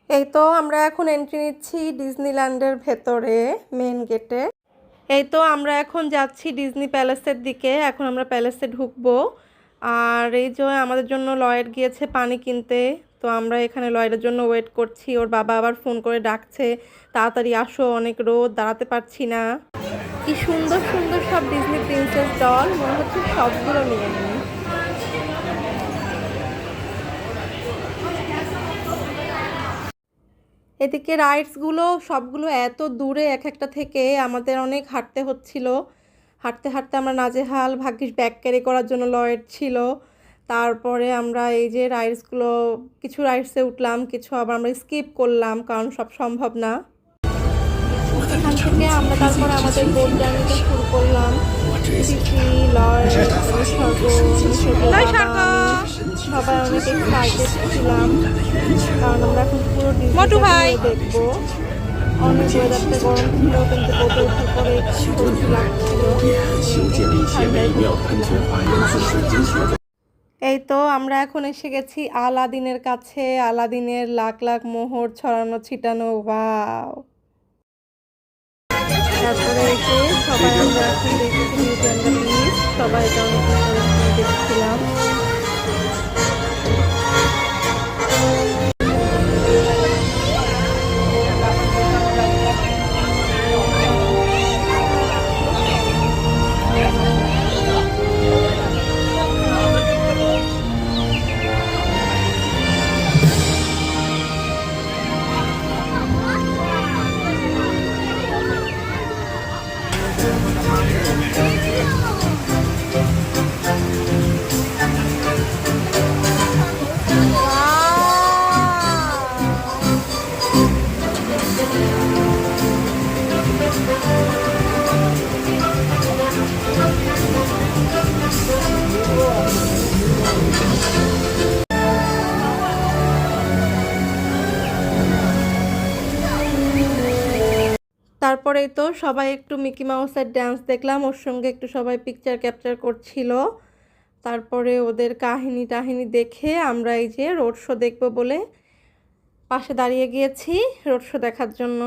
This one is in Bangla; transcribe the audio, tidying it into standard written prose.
এই তো আমরা এখন এন্ট্রি নিচ্ছি ডিজনিল্যান্ডের ভেতরে মেন গেটে। এই তো আমরা এখন যাচ্ছি ডিজনি প্যালেসের দিকে। এখন আমরা প্যালেসে ঢুকবো। আর এই যে আমাদের জন্য লয়েড গিয়েছে পানি কিনতে। তো আমরা এখানে লয়েডের জন্য ওয়েট করছি। ওর বাবা আবার ফোন করে ডাকছে, তাড়াতাড়ি আসো, অনেক রোদ, দাঁড়াতে পারছি না। কি সুন্দর সুন্দর সব ডিজনি প্রিন্সেস ডল, মনে হচ্ছে সবগুলো নিয়ে নিই। এদিকে রাইডসগুলো সবগুলো এত দূরে এক একটা থেকে, আমাদের অনেক হাঁটতে হচ্ছিল। হাঁটতে হাঁটতে আমরা নাজেহাল, ভাগ্যিস ব্যাগ ক্যারি করার জন্য লয়েড ছিল। তারপরে আমরা এই যে রাইডসগুলো, কিছু রাইডসে উঠলাম, কিছু আবার আমরা স্কিপ করলাম কারণ সব সম্ভব না। এখান থেকে আমরা তারপরে আমাদের বোট জার্নিটা শুরু করলাম। দিদি, লয়েড, সবাই অনেক এক্সাইটেড ছিলাম কারণ আমরা এখন পুরো ডিজনি দেখবো। অনেক ওয়েদারটা গরম ছিল, কিন্তু বোটে ওঠার পরে একটু স্বস্তি লাগছিল। এই তো আমরা এখন এসে গেছি আলাদিনের কাছে। আলাদিনের লাখ লাখ মোহর ছড়ানো ছিটানো, ওয়াও! তারপরে এসে সবাই আমরা এখন দেখছি বিউটি অ্যান্ড দ্য বিস্ট, সবাই এটা অনেক দেখছিলাম। তারপরেই তো সবাই একটু মিকি মাউসের ড্যান্স দেখলাম, ওর সঙ্গে একটু সবাই পিকচার ক্যাপচার করছিল। তারপরে ওদের কাহিনী টাহিনী দেখে আমরা এই যে রোড শো দেখবো বলে পাশে দাঁড়িয়ে গিয়েছি রোড শো দেখার জন্য।